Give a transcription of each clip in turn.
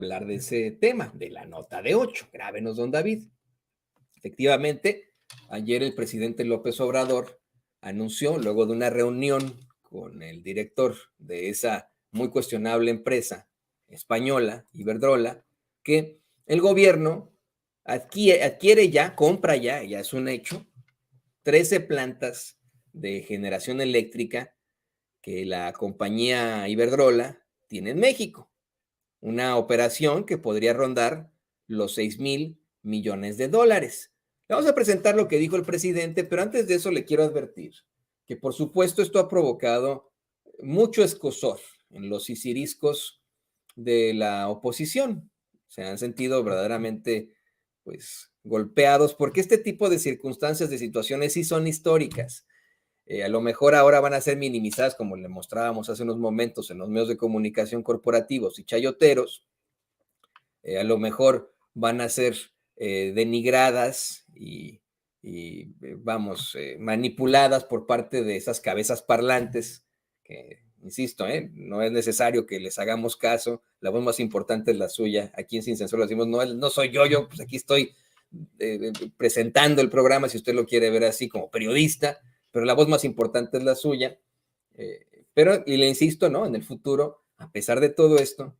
hablar de ese tema, de la nota de 8. Grábenos, don David. Efectivamente, ayer el presidente López Obrador anunció, luego de una reunión con el director de esa muy cuestionable empresa española, Iberdrola, que el gobierno adquiere ya, compra ya es un hecho, 13 plantas de generación eléctrica que la compañía Iberdrola tiene en México. Una operación que podría rondar los 6,000 millones de dólares. Vamos a presentar lo que dijo el presidente, pero antes de eso le quiero advertir que, por supuesto, esto ha provocado mucho escozor en los sisiriscos de la oposición. Se han sentido verdaderamente, pues, golpeados porque este tipo de circunstancias, de situaciones, sí son históricas. A lo mejor ahora van a ser minimizadas, como le mostrábamos hace unos momentos en los medios de comunicación corporativos y chayoteros. A lo mejor van a ser denigradas y vamos, manipuladas por parte de esas cabezas parlantes que, insisto, no es necesario que les hagamos caso. La voz más importante es la suya. Aquí en Sin Censura decimos, no soy yo, pues aquí estoy presentando el programa, si usted lo quiere ver así, como periodista, pero la voz más importante es la suya. Pero, y le insisto, ¿no? En el futuro, a pesar de todo esto,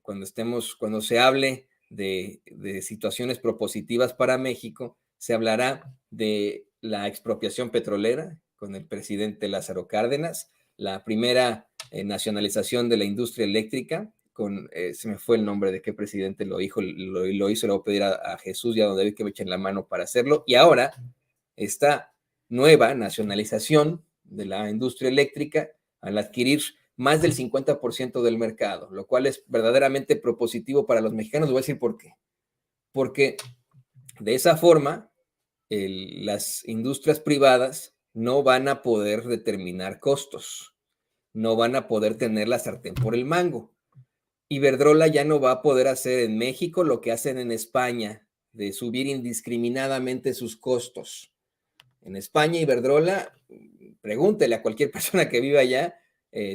cuando se hable de situaciones propositivas para México, se hablará de la expropiación petrolera con el presidente Lázaro Cárdenas, la primera nacionalización de la industria eléctrica, se me fue el nombre de qué presidente lo hizo, le voy a pedir a Jesús y a don David que me echen la mano para hacerlo, y ahora esta nueva nacionalización de la industria eléctrica al adquirir más del 50% del mercado, lo cual es verdaderamente propositivo para los mexicanos. Voy a decir por qué. Porque de esa forma, las industrias privadas no van a poder determinar costos, no van a poder tener la sartén por el mango. Iberdrola ya no va a poder hacer en México lo que hacen en España, de subir indiscriminadamente sus costos. En España, Iberdrola, pregúntele a cualquier persona que viva allá,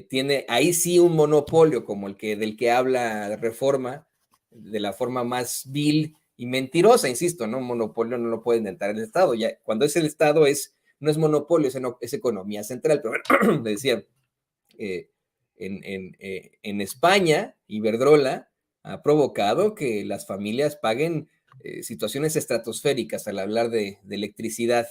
tiene ahí sí un monopolio como del que habla Reforma, de la forma más vil y mentirosa, insisto, ¿no? Un monopolio no lo puede inventar el Estado. Ya, cuando es el Estado no es monopolio, es economía central. Pero bueno, le decía, en España, Iberdrola ha provocado que las familias paguen situaciones estratosféricas al hablar de electricidad.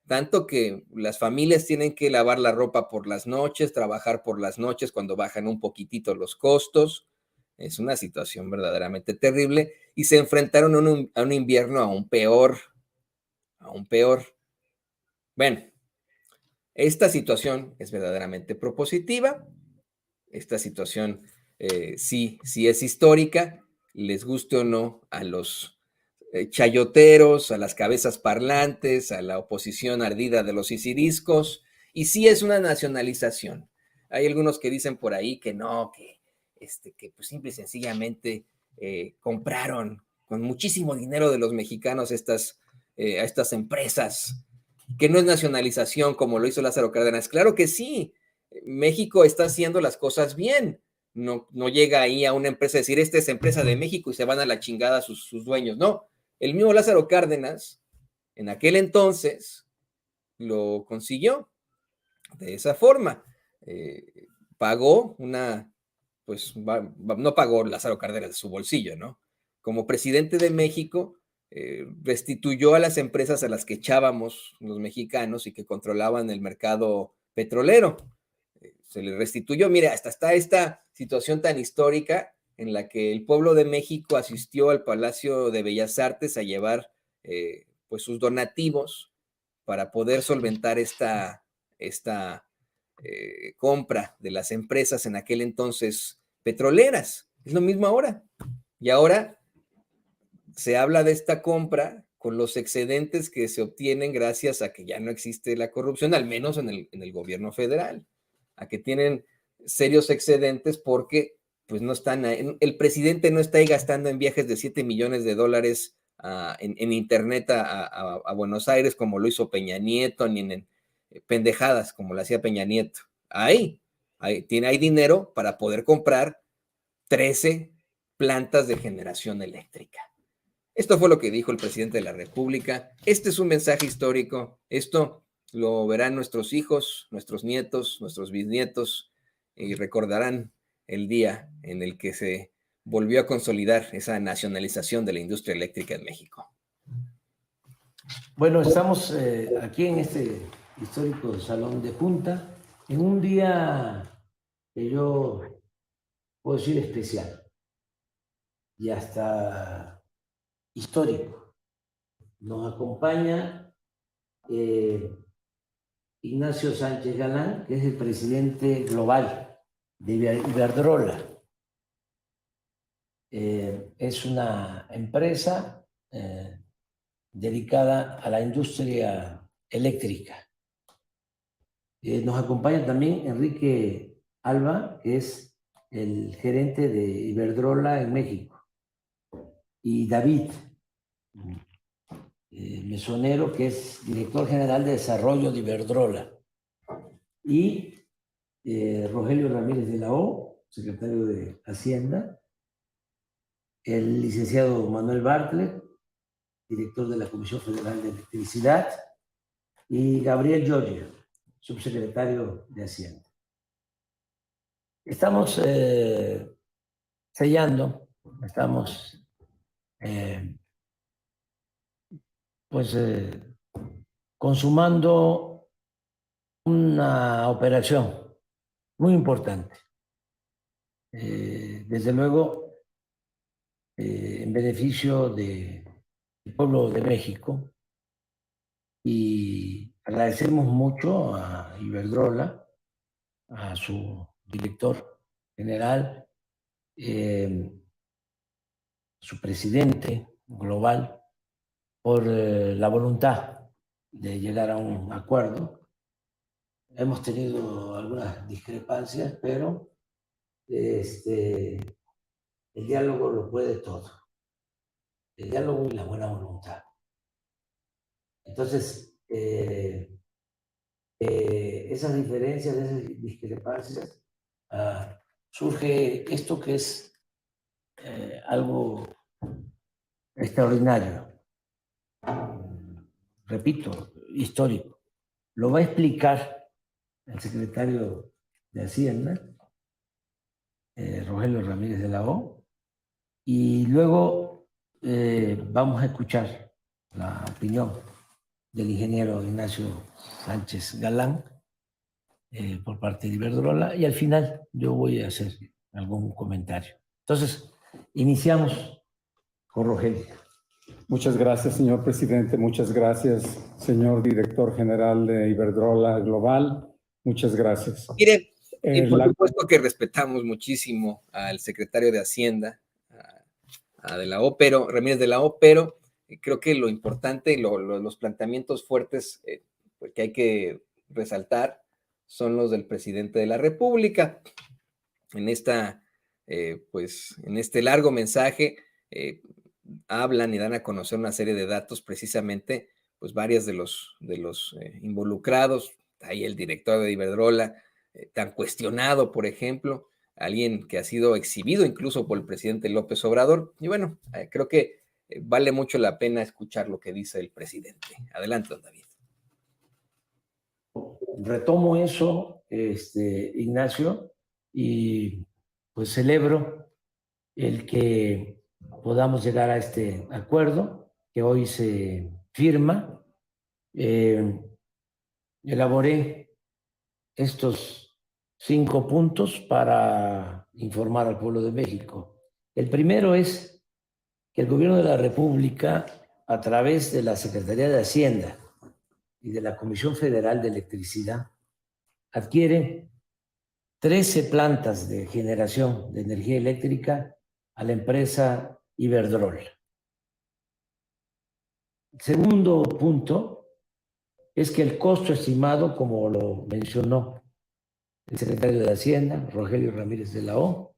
Tanto que las familias tienen que lavar la ropa por las noches, trabajar por las noches cuando bajan un poquitito los costos. Es una situación verdaderamente terrible y se enfrentaron a un invierno aún peor, aún peor. Bueno, esta situación es verdaderamente propositiva. Esta situación sí es histórica, les guste o no a los chayoteros, a las cabezas parlantes, a la oposición ardida de los sisiriscos, y sí es una nacionalización. Hay algunos que dicen por ahí que no, que pues simple y sencillamente compraron con muchísimo dinero de los mexicanos a estas empresas, que no es nacionalización como lo hizo Lázaro Cárdenas. Claro que sí, México está haciendo las cosas bien. No llega ahí a una empresa a decir, esta es empresa de México y se van a la chingada sus dueños. No, el mismo Lázaro Cárdenas, en aquel entonces, lo consiguió de esa forma. Pagó no pagó Lázaro Cárdenas de su bolsillo, ¿no? Como presidente de México, restituyó a las empresas a las que echábamos los mexicanos y que controlaban el mercado petrolero. Se le restituyó. Mira, hasta está esta situación tan histórica en la que el pueblo de México asistió al Palacio de Bellas Artes a llevar pues sus donativos para poder solventar esta compra de las empresas en aquel entonces petroleras. Es lo mismo ahora. Y ahora se habla de esta compra con los excedentes que se obtienen gracias a que ya no existe la corrupción, al menos en el gobierno federal, a que tienen serios excedentes porque pues no están, el presidente no está ahí gastando en viajes de 7 millones de dólares en internet a Buenos Aires como lo hizo Peña Nieto, ni en pendejadas como lo hacía Peña Nieto. Hay dinero para poder comprar 13 plantas de generación eléctrica. Esto fue lo que dijo el presidente de la República. Este es un mensaje histórico. Esto lo verán nuestros hijos, nuestros nietos, nuestros bisnietos y recordarán el día en el que se volvió a consolidar esa nacionalización de la industria eléctrica en México. Bueno, estamos aquí en este histórico Salón de Junta, en un día que yo puedo decir especial y hasta histórico. Nos acompaña Ignacio Sánchez Galán, que es el presidente global de Iberdrola. Es una empresa dedicada a la industria eléctrica. Nos acompaña también Enrique Alba, que es el gerente de Iberdrola en México, y David Mesonero, que es director general de desarrollo de Iberdrola, y Rogelio Ramírez de la O, secretario de Hacienda, el licenciado Manuel Bartlett, director de la Comisión Federal de Electricidad, y Gabriel Giorgio, subsecretario de Hacienda. Estamos sellando, estamos consumando una operación muy importante. Desde luego, en beneficio del pueblo de México, y agradecemos mucho a Iberdrola, a su director general, su presidente global, por la voluntad de llegar a un acuerdo. Hemos tenido algunas discrepancias, pero el diálogo lo puede todo. El diálogo y la buena voluntad. Entonces, esas diferencias, esas discrepancias, surge esto que es algo extraordinario, repito, histórico. Lo va a explicar el secretario de Hacienda, Rogelio Ramírez de la O, y luego vamos a escuchar la opinión del ingeniero Ignacio Sánchez Galán por parte de Iberdrola, y al final yo voy a hacer algún comentario. Entonces, iniciamos con Rogelio. Muchas gracias, señor presidente. Muchas gracias, señor director general de Iberdrola Global. Muchas gracias. Mire, por supuesto que respetamos muchísimo al secretario de Hacienda, a de la O, pero Ramírez de la O, pero creo que lo importante, los planteamientos fuertes que hay que resaltar son los del presidente de la República. En en este largo mensaje hablan y dan a conocer una serie de datos, precisamente, pues varias de los involucrados. Ahí el director de Iberdrola, tan cuestionado, por ejemplo, alguien que ha sido exhibido incluso por el presidente López Obrador. Y bueno, creo que vale mucho la pena escuchar lo que dice el presidente. Adelante, don David. Retomo eso, Ignacio, y pues celebro el que podamos llegar a este acuerdo que hoy se firma. Elaboré estos 5 puntos para informar al pueblo de México. El primero es que el gobierno de la República, a través de la Secretaría de Hacienda y de la Comisión Federal de Electricidad, adquiere 13 plantas de generación de energía eléctrica a la empresa Iberdrola. El segundo punto es que el costo estimado, como lo mencionó el secretario de Hacienda, Rogelio Ramírez de la O,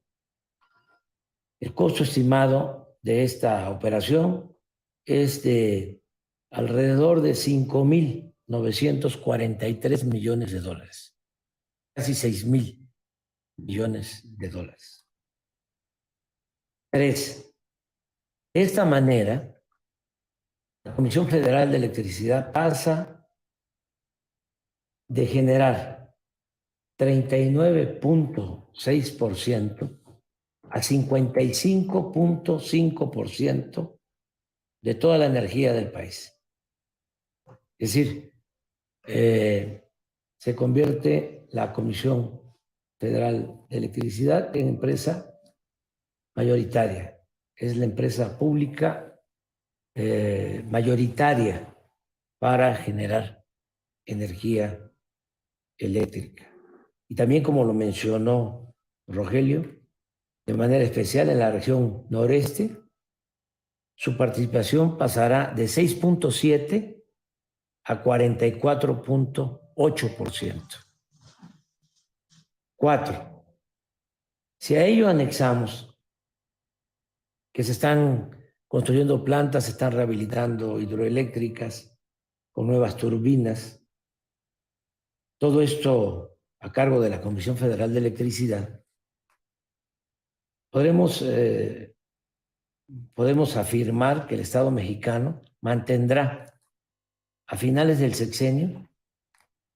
el costo estimado de esta operación es de alrededor de 5.943 millones de dólares, casi 6.000 millones de dólares. 3. De esta manera, la Comisión Federal de Electricidad pasa de generar 39.6% a 55.5% de toda la energía del país. Es decir, se convierte la Comisión Federal de Electricidad en empresa mayoritaria. Es la empresa pública mayoritaria para generar energía eléctrica. Y también, como lo mencionó Rogelio, de manera especial en la región noreste, su participación pasará de 6.7 a 44.8%. 4. Si a ello anexamos que se están construyendo plantas, se están rehabilitando hidroeléctricas con nuevas turbinas, todo esto a cargo de la Comisión Federal de Electricidad, podemos afirmar que el Estado mexicano mantendrá a finales del sexenio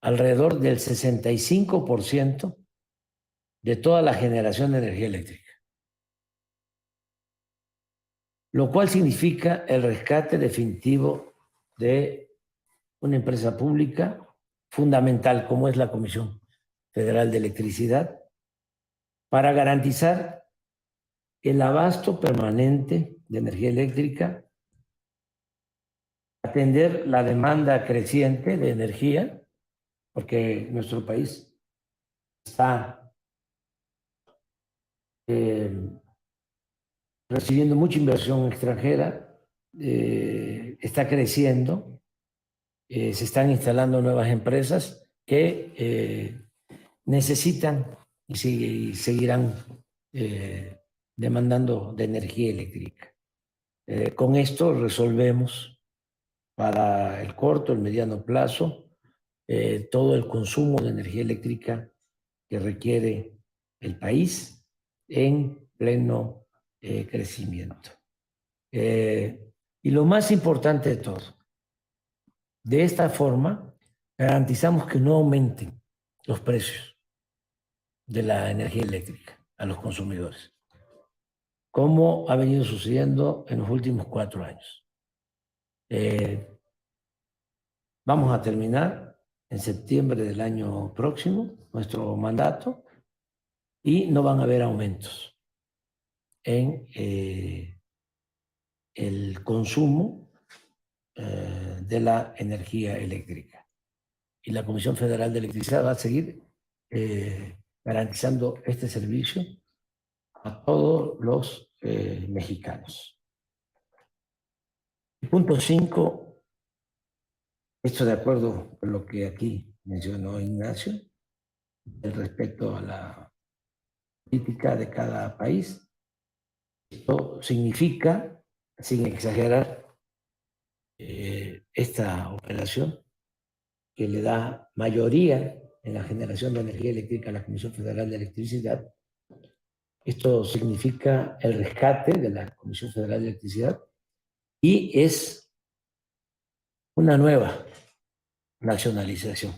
alrededor del 65% de toda la generación de energía eléctrica, lo cual significa el rescate definitivo de una empresa pública fundamental como es la Comisión Federal de Electricidad para garantizar el abasto permanente de energía eléctrica, atender la demanda creciente de energía, porque nuestro país está recibiendo mucha inversión extranjera, está creciendo, se están instalando nuevas empresas que necesitan y seguirán demandando de energía eléctrica. Con esto resolvemos para el corto, el mediano plazo, todo el consumo de energía eléctrica que requiere el país en pleno crecimiento. Y lo más importante de todo, de esta forma garantizamos que no aumenten los precios de la energía eléctrica a los consumidores, como ha venido sucediendo en los últimos 4 años. Vamos a terminar en septiembre del año próximo nuestro mandato y no van a haber aumentos en el consumo de la energía eléctrica. Y la Comisión Federal de Electricidad va a seguir garantizando este servicio a todos los mexicanos. Punto 5, esto de acuerdo con lo que aquí mencionó Ignacio, respecto a la política de cada país. Esto significa, sin exagerar, esta operación que le da mayoría en la generación de energía eléctrica a la Comisión Federal de Electricidad. Esto significa el rescate de la Comisión Federal de Electricidad y es una nueva nacionalización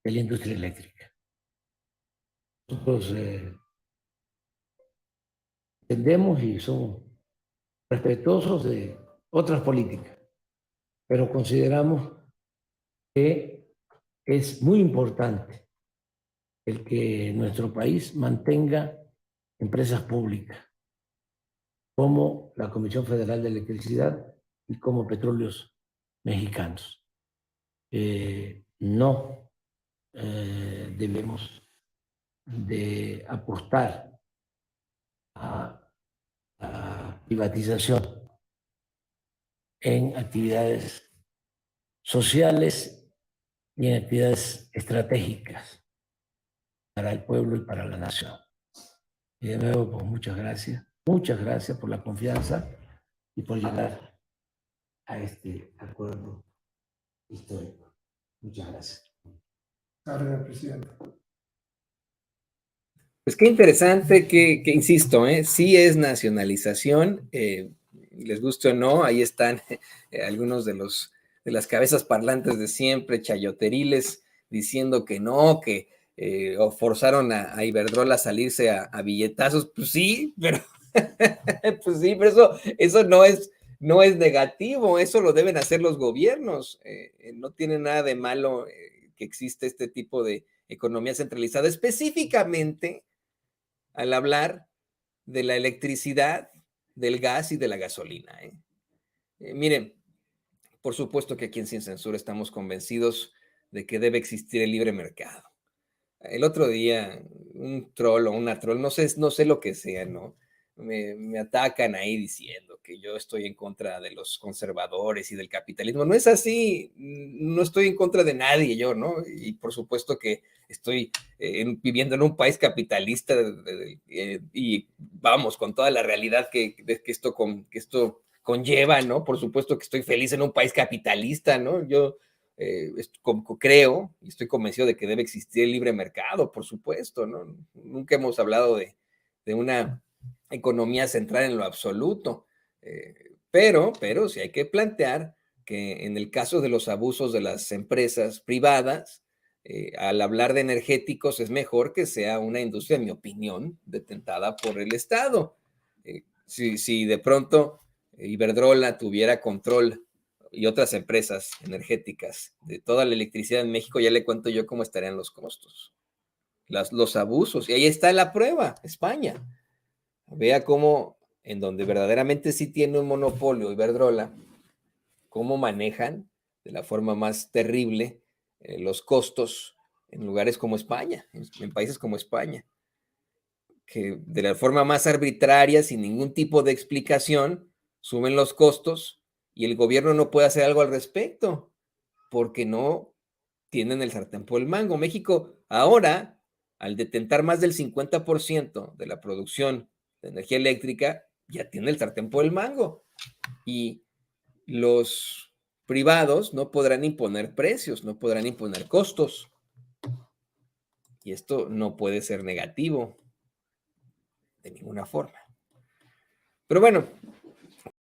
de la industria eléctrica. Nosotros entendemos y somos respetuosos de otras políticas, pero consideramos que es muy importante el que nuestro país mantenga empresas públicas como la Comisión Federal de Electricidad y como Petróleos Mexicanos. No debemos de apostar a la privatización en actividades sociales y en actividades estratégicas para el pueblo y para la nación. Y de nuevo, pues muchas gracias por la confianza y por llegar a este acuerdo histórico. Muchas gracias. Gracias, presidente. Pues qué interesante, que insisto, sí es nacionalización, les guste o no, ahí están algunos de las cabezas parlantes de siempre, chayoteriles, diciendo que no, que o forzaron a Iberdrola a salirse a billetazos. Pues sí, pero pues sí, pero eso no es negativo, eso lo deben hacer los gobiernos. No tiene nada de malo que existe este tipo de economía centralizada, específicamente al hablar de la electricidad, del gas y de la gasolina. Miren, por supuesto que aquí en Sin Censura estamos convencidos de que debe existir el libre mercado. El otro día, un troll o una troll, no sé lo que sea, ¿no? Me atacan ahí diciendo que yo estoy en contra de los conservadores y del capitalismo. No es así, no estoy en contra de nadie yo, ¿no? Y por supuesto que estoy viviendo en un país capitalista y vamos, con toda la realidad que esto conlleva, ¿no? Por supuesto que estoy feliz en un país capitalista, ¿no? Yo creo y estoy convencido de que debe existir el libre mercado, por supuesto, ¿no? Nunca hemos hablado de una economía central en lo absoluto, pero sí hay que plantear que en el caso de los abusos de las empresas privadas, al hablar de energéticos es mejor que sea una industria, en mi opinión, detentada por el Estado. Si de pronto Iberdrola tuviera control y otras empresas energéticas de toda la electricidad en México, ya le cuento yo cómo estarían los costos, los abusos. Y ahí está la prueba, España. Vea cómo, en donde verdaderamente sí tiene un monopolio Iberdrola, cómo manejan de la forma más terrible los costos en lugares como España, en países como España, que de la forma más arbitraria, sin ningún tipo de explicación, suben los costos y el gobierno no puede hacer algo al respecto, porque no tienen el sartén por el mango. México ahora, al detentar más del 50% de la producción de energía eléctrica, ya tiene el sartén por el mango. Y los privados no podrán imponer precios, no podrán imponer costos. Y esto no puede ser negativo de ninguna forma. Pero bueno,